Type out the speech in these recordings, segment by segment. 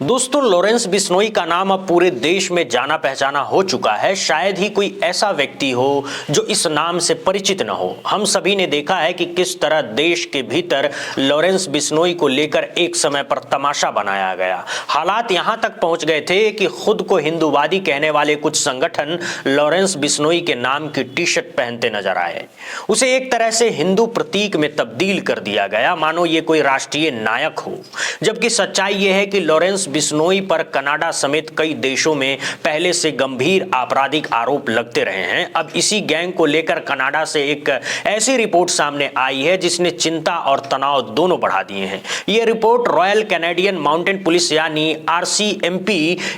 दोस्तों, लॉरेंस बिश्नोई का नाम अब पूरे देश में जाना पहचाना हो चुका है। शायद ही कोई ऐसा व्यक्ति हो जो इस नाम से परिचित न हो। हम सभी ने देखा है कि किस तरह देश के भीतर लॉरेंस बिश्नोई को लेकर एक समय पर तमाशा बनाया गया। हालात यहां तक पहुंच गए थे कि खुद को हिंदूवादी कहने वाले कुछ संगठन लॉरेंस बिश्नोई के नाम की टी शर्ट पहनते नजर आए। उसे एक तरह से हिंदू प्रतीक में तब्दील कर दिया गया, मानो ये कोई राष्ट्रीय नायक हो। जबकि सच्चाई यह है कि लॉरेंस बिश्नोई पर कनाडा समेत कई देशों में पहले से गंभीर आपराधिक आरोप लगते रहे हैं। अब इसी गैंग को लेकर कनाडा से एक ऐसी रिपोर्ट सामने आई है जिसने चिंता और तनाव दोनों बढ़ा दिए हैं। यह report royal Canadian mountain police यानी RCMP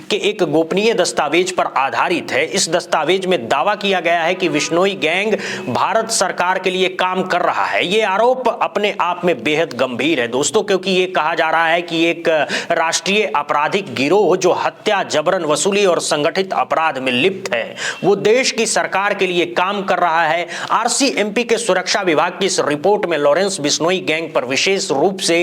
के एक गोपनीय दस्तावेज पर आधारित है। इस दस्तावेज में दावा किया गया है कि बिश्नोई गैंग भारत सरकार के लिए काम कर रहा है। यह आरोप अपने आप में बेहद गंभीर है दोस्तों, क्योंकि यह कहा जा रहा है कि एक राष्ट्रीय आपराधिक गिरोह जो हत्या, जबरन वसूली और संगठित अपराध में लिप्त है, वो देश की सरकार के लिए काम कर रहा है। RCMP के सुरक्षा विभाग की इस रिपोर्ट में लॉरेंस बिश्नोई गैंग पर विशेष रूप से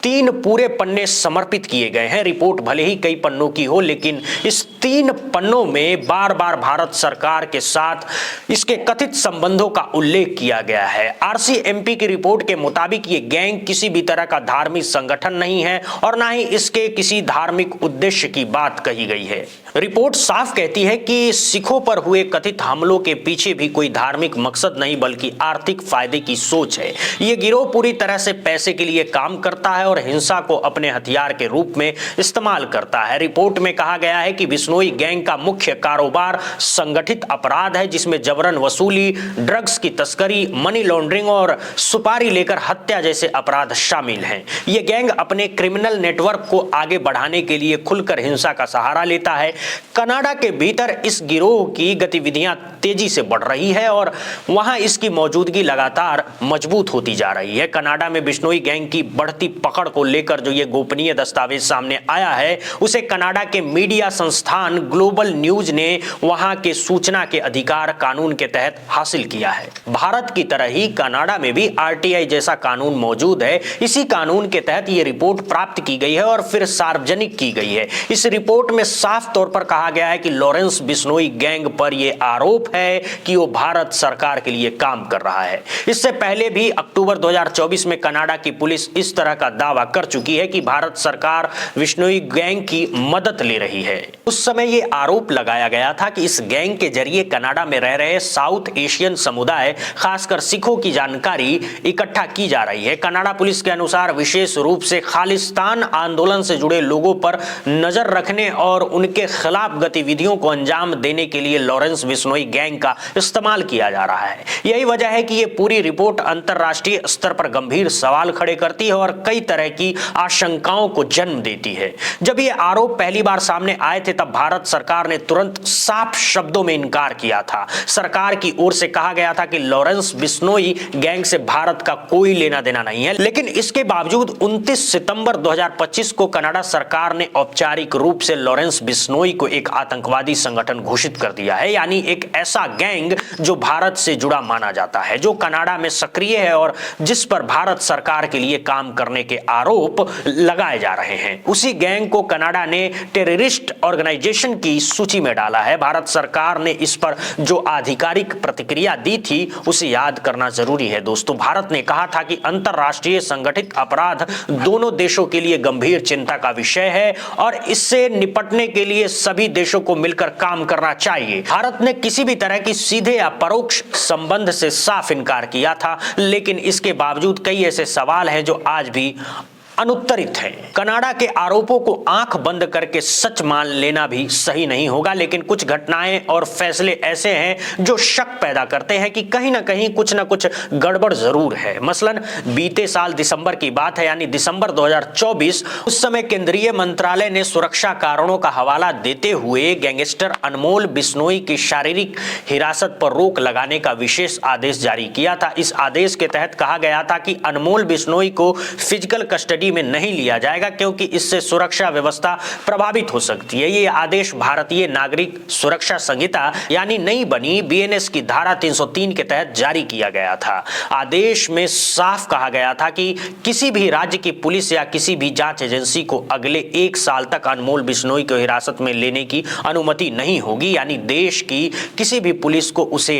3 पूरे पन्ने समर्पित किए गए हैं। रिपोर्ट भले ही कई पन्नों की हो, लेकिन इस 3 पन्नों में बार बार भारत सरकार के साथ इसके कथित संबंधों का उल्लेख किया गया है। RCMP की रिपोर्ट के मुताबिक ये गैंग किसी भी तरह का धार्मिक संगठन नहीं है और ना ही इसके किसी धार्मिक उद्देश्य की बात कही गई है। रिपोर्ट साफ कहती है कि सिखों पर हुए कथित हमलों के पीछे भी कोई धार्मिक मकसद नहीं बल्कि आर्थिक फायदे की सोच है। यह गिरोह पूरी तरह से पैसे के लिए काम करता है और हिंसा को अपने हथियार के रूप में इस्तेमाल करता है। रिपोर्ट में कहा गया है कि बिश्नोई गैंग का मुख्य कारोबार संगठित अपराध है, जिसमें जबरन वसूली, ड्रग्स की तस्करी, मनी लॉन्ड्रिंग और सुपारी लेकर हत्या जैसे अपराध शामिल हैं। यह गैंग अपने क्रिमिनल नेटवर्क को आगे बढ़ाने के लिए खुलकर हिंसा का सहारा लेता है। कनाडा के भीतर इस गिरोह की गतिविधियां तेजी से बढ़ रही है और वहां इसकी मौजूदगी लगातार मजबूत होती जा रही है। कनाडा में बिश्नोई गैंग की बढ़ती पकड़ को लेकर जो ये गोपनीय दस्तावेज सामने आया है, उसे कनाडा के मीडिया संस्थान ग्लोबल न्यूज ने वहां के सूचना के अधिकार कानून के तहत हासिल किया है। भारत की तरह ही कनाडा में भी RTI जैसा कानून मौजूद है। इसी कानून के तहत ये रिपोर्ट प्राप्त की गई है और फिर सार्वजनिक की गई है। इस रिपोर्ट में साफ तौर पर कहा गया है कि लॉरेंस बिश्नोई गैंग पर यह आरोप है कि वो भारत सरकार के लिए काम कर रहा है। इससे पहले भी अक्टूबर 2024 में कनाडा की पुलिस इस तरह का दावा कर चुकी है कि भारत सरकार बिश्नोई गैंग की मदद ले रही है। उस समय यह आरोप लगाया गया था कि इस गैंग के जरिए कनाडा में रह रहे साउथ एशियन समुदाय, खासकर सिखों की जानकारी इकट्ठा की जा रही है। कनाडा पुलिस के अनुसार विशेष रूप से खालिस्तान आंदोलन से जुड़े लोगों पर नजर रखने और उनके खिलाफ गतिविधियों को अंजाम देने के लिए लॉरेंस बिश्नोई गैंग का इस्तेमाल किया जा रहा है। यही वजह है कि यह पूरी रिपोर्ट अंतरराष्ट्रीय स्तर पर गंभीर सवाल खड़े करती है और कई तरह की आशंकाओं को जन्म देती है। जब ये आरोप पहली बार सामने आए थे, तब भारत सरकार ने तुरंत साफ शब्दों में इनकार किया था। सरकार की ओर से कहा गया था कि लॉरेंस बिश्नोई गैंग से भारत का कोई लेना देना नहीं है। लेकिन इसके बावजूद 29 सितंबर 2025 को कनाडा सरकार ने औपचारिक रूप से लॉरेंस बिश्नोई को एक आतंकवादी संगठन घोषित कर दिया है, यानी एक ऐसा गैंग जो भारत से जुड़ा माना जाता है, जो कनाडा में सक्रिय है और जिस पर भारत सरकार के लिए काम करने के आरोप लगाए जा रहे हैं। उसी गैंग को कनाडा ने टेररिस्ट ऑर्गेनाइजेशन की सूची में डाला है। भारत सरकार ने इस पर जो आधिकारिक प्रतिक्रिया दी थी उसे याद करना जरूरी है दोस्तों। भारत ने कहा था कि अंतरराष्ट्रीय संगठित अपराध दोनों देशों के लिए गंभीर चिंता का विषय है और इससे निपटने के लिए सभी देशों को मिलकर काम करना चाहिए। भारत ने किसी भी तरह की सीधे या परोक्ष संबंध से साफ इनकार किया था, लेकिन इसके बावजूद कई ऐसे सवाल हैं जो आज भी अनुत्तरित है। कनाडा के आरोपों को आंख बंद करके सच मान लेना भी सही नहीं होगा, लेकिन कुछ घटनाएं और फैसले ऐसे हैं जो शक पैदा करते हैं कि कहीं ना कहीं कुछ ना कुछ गड़बड़ जरूर है। मसलन बीते साल दिसंबर की बात है, यानी दिसंबर 2024। उस समय केंद्रीय मंत्रालय ने सुरक्षा कारणों का हवाला देते हुए गैंगस्टर अनमोल बिश्नोई की शारीरिक हिरासत पर रोक लगाने का विशेष आदेश जारी किया था। इस आदेश के तहत कहा गया था कि अनमोल बिश्नोई को फिजिकल कस्टडी कस्टडी में नहीं लिया जाएगा, क्योंकि इससे सुरक्षा व्यवस्था प्रभावित हो सकती है। ये आदेश भारतीय नागरिक सुरक्षा संहिता यानी नई बनी बीएनएस की धारा 303 के तहत जारी किया गया था। आदेश में साफ कहा गया था कि किसी भी राज्य की पुलिस या किसी भी जांच एजेंसी को अगले 1 साल तक अनमोल बिश्नोई को हिरासत में लेने की अनुमति नहीं होगी, यानी देश की किसी भी पुलिस को उसे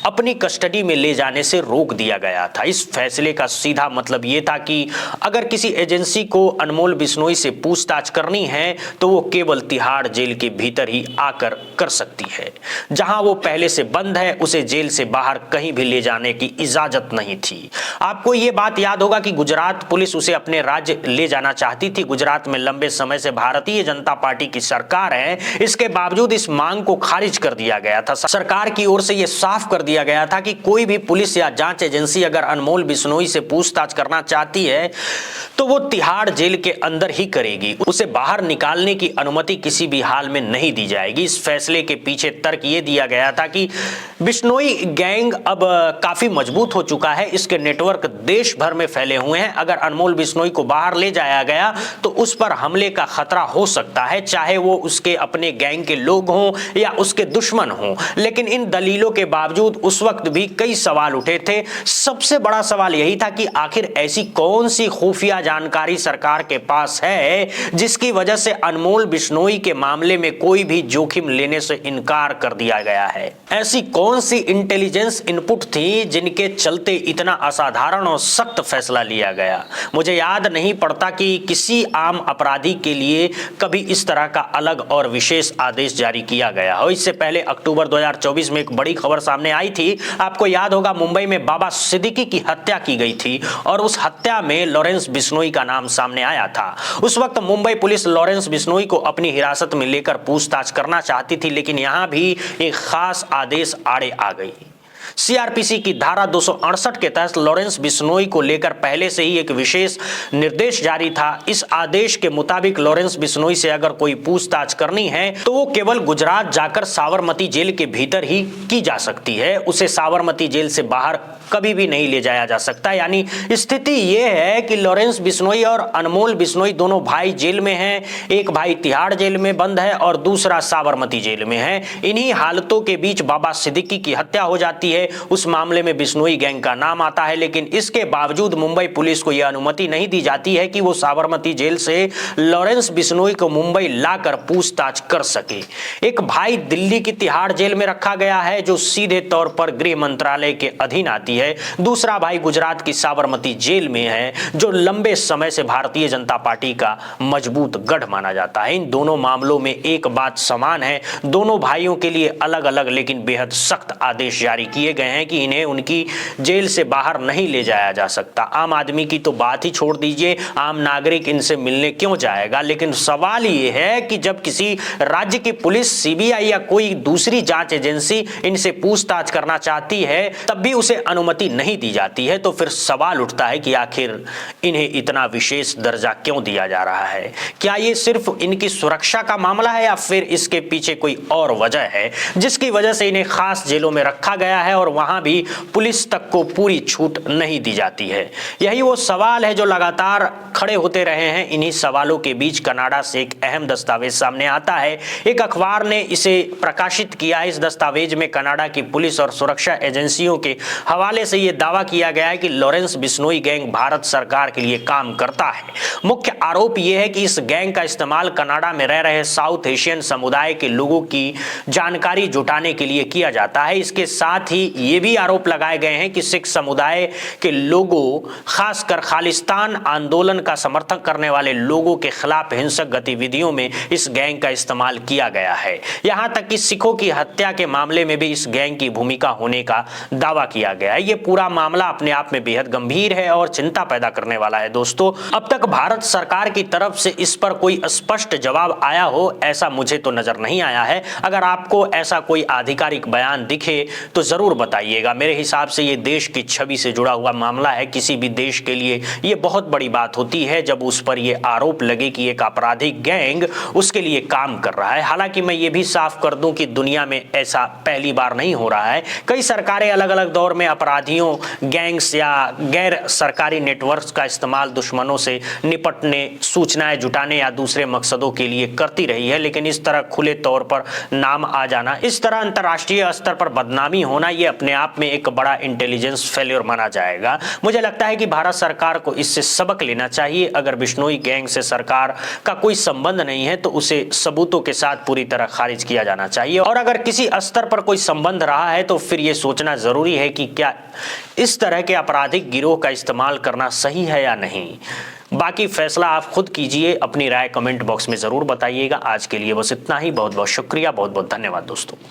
अपनी कस्टडी में ले जाने से रोक दिया गया था। इस फैसले का सीधा मतलब यह था कि अगर किसी एजेंसी को अनमोल बिश्नोई से पूछताछ करनी है तो वो केवल तिहाड़ जेल के भीतर ही आकर कर सकती है। जहां वो पहले से बंद है, उसे जेल से बाहर कहीं भी ले जाने की इजाजत नहीं थी। आपको ये बात याद होगा कि गुजरात पुलिस उसे अपने राज्य ले जाना चाहती थी। गुजरात में लंबे समय से भारतीय जनता पार्टी की सरकार है, इसके बावजूद इस मांग को खारिज कर दिया गया था। सरकार की ओर से यह साफ कर दिया गया था कि कोई भी पुलिस या जांच एजेंसी अगर अनमोल बिश्नोई से पूछताछ करना चाहती है तो वो तिहाड़ जेल के अंदर ही करेगी, उसे बाहर निकालने की अनुमति किसी भी हाल में नहीं दी जाएगी। इस फैसले के पीछे तर्क ये दिया गया था कि बिश्नोई गैंग अब काफी मजबूत हो चुका है, इसके नेटवर्क देश भर में फैले हुए हैं। अगर अनमोल बिश्नोई को बाहर ले जाया गया तो उस पर हमले का खतरा हो सकता है, चाहे वो उसके अपने गैंग के लोग हों या उसके दुश्मन हों। लेकिन इन दलीलों के बावजूद उस वक्त भी कई सवाल उठे थे। सबसे बड़ा सवाल यही था कि आखिर ऐसी कौन सी खुफिया जानकारी सरकार के पास है जिसकी वजह से अनमोल बिश्नोई के मामले में कोई भी जोखिम लेने से इनकार कर दिया गया है। ऐसी कौन सी इंटेलिजेंस इनपुट थी जिनके चलते इतना असाधारण और सख्त फैसला लिया गया। मुझे याद नहीं पड़ता कि किसी आम अपराधी के लिए कभी इस तरह का अलग और विशेष आदेश जारी किया गया हो। इससे पहले अक्टूबर 2024 में एक बड़ी खबर सामने आई थी। आपको याद होगा मुंबई में बाबा सिद्दीकी की हत्या की गई थी और उस हत्या में लॉरेंस बिश्नोई का नाम सामने आया था। उस वक्त मुंबई पुलिस लॉरेंस बिश्नोई को अपनी हिरासत में लेकर पूछताछ करना चाहती थी, लेकिन यहां भी एक खास आदेश आड़े आ गई। सीआरपीसी की धारा 268 के तहत लॉरेंस बिश्नोई को लेकर पहले से ही एक विशेष निर्देश जारी था। इस आदेश के मुताबिक लॉरेंस बिश्नोई से अगर कोई पूछताछ करनी है तो वो केवल गुजरात जाकर साबरमती जेल के भीतर ही की जा सकती है, उसे साबरमती जेल से बाहर कभी भी नहीं ले जाया जा सकता। यानी स्थिति यह है कि लॉरेंस बिश्नोई और अनमोल बिश्नोई दोनों भाई जेल में हैं। एक भाई तिहाड़ जेल में बंद है और दूसरा साबरमती जेल में है। इन्हीं हालतों के बीच बाबा सिद्दीकी की हत्या हो जाती है। उस मामले में बिश्नोई गैंग का नाम आता है, लेकिन इसके बावजूद मुंबई पुलिस को यह अनुमति नहीं दी जाती है कि वो साबरमती जेल से लॉरेंस बिश्नोई को मुंबई लाकर पूछताछ कर सके। एक भाई दिल्ली की तिहाड़ जेल में रखा गया है जो सीधे तौर पर गृह मंत्रालय के अधीन आती है। दूसरा भाई गुजरात की साबरमती जेल में है जो लंबे समय से भारतीय जनता पार्टी का मजबूत गढ़ माना जाता है। इन दोनों मामलों में एक बात समान है, दोनों भाइयों के लिए अलग अलग लेकिन बेहद सख्त आदेश जारी किए गए हैं कि इन्हें उनकी जेल से बाहर नहीं ले जाया जा सकता। आम आदमी की तो बात ही छोड़ दीजिए, आम नागरिक इनसे मिलने क्यों जाएगा। लेकिन सवाल यह है कि जब किसी राज्य की पुलिस, सीबीआई या कोई दूसरी जांच एजेंसी इनसे पूछताछ करना चाहती है तब भी उसे अनुमति नहीं दी जाती है, तो फिर सवाल उठता है कि आखिर इन्हें इतना विशेष दर्जा क्यों दिया जा रहा है। क्या ये सिर्फ इनकी सुरक्षा का मामला है या फिर इसके पीछे कोई और वजह है जिसकी वजह से इन्हें खास जेलों में रखा गया है और वहां भी पुलिस तक को पूरी छूट नहीं दी जाती है। यही वो सवाल है जो लगातार खड़े होते रहे हैं। इन्हीं सवालों के बीच कनाडा से एक अहम दस्तावेज सामने आता है। एक अखबार ने इसे प्रकाशित किया। इस दस्तावेज में कनाडा की पुलिस और सुरक्षा एजेंसियों के हवाले से यह दावा किया गया है कि लॉरेंस बिश्नोई गैंग भारत सरकार के लिए काम करता है। मुख्य आरोप यह है कि इस गैंग का इस्तेमाल कनाडा में रह रहे साउथ एशियन समुदाय के लोगों की जानकारी जुटाने के लिए किया जाता है। इसके साथ ही ये भी आरोप लगाए गए हैं कि सिख समुदाय के लोगों, खासकर खालिस्तान आंदोलन का समर्थन करने वाले लोगों के खिलाफ हिंसक गतिविधियों में इस गैंग का इस्तेमाल किया गया है। यहां तक कि सिखों की हत्या के मामले में भी इस गैंग की भूमिका होने का दावा किया गया है। ये पूरा मामला अपने आप में बेहद गंभीर है और चिंता पैदा करने वाला है। दोस्तों, अब तक भारत सरकार की तरफ से इस पर कोई स्पष्ट जवाब आया हो ऐसा मुझे तो नजर नहीं आया है। अगर आपको ऐसा कोई आधिकारिक बयान दिखे तो जरूर बताइएगा। मेरे हिसाब से ये देश की छवि से जुड़ा हुआ मामला है। किसी भी देश के लिए ये बहुत बड़ी बात होती है जब उस पर ये आरोप लगे कि एक आपराधिक गैंग उसके लिए काम कर रहा है। हालांकि मैं ये भी साफ कर दूं कि दुनिया में ऐसा पहली बार नहीं हो रहा है। कई सरकारें अलग अलग दौर में अपराध अपराधियों, गैंग्स या गैर सरकारी नेटवर्क्स का इस्तेमाल दुश्मनों से निपटने, सूचनाएं जुटाने या दूसरे मकसदों के लिए करती रही है, लेकिन इस तरह खुले तौर पर नाम आ जाना, इस तरह अंतर्राष्ट्रीय स्तर पर बदनामी होना, ये अपने आप में एक बड़ा इंटेलिजेंस फेल्योर माना जाएगा। मुझे लगता है कि भारत सरकार को इससे सबक लेना चाहिए। अगर बिश्नोई गैंग से सरकार का कोई संबंध नहीं है तो उसे सबूतों के साथ पूरी तरह खारिज किया जाना चाहिए, और अगर किसी स्तर पर कोई संबंध रहा है तो फिर यह सोचना जरूरी है कि क्या इस तरह के आपराधिक गिरोह का इस्तेमाल करना सही है या नहीं। बाकी फैसला आप खुद कीजिए, अपनी राय कमेंट बॉक्स में जरूर बताइएगा। आज के लिए बस इतना ही। बहुत बहुत शुक्रिया, बहुत बहुत धन्यवाद दोस्तों।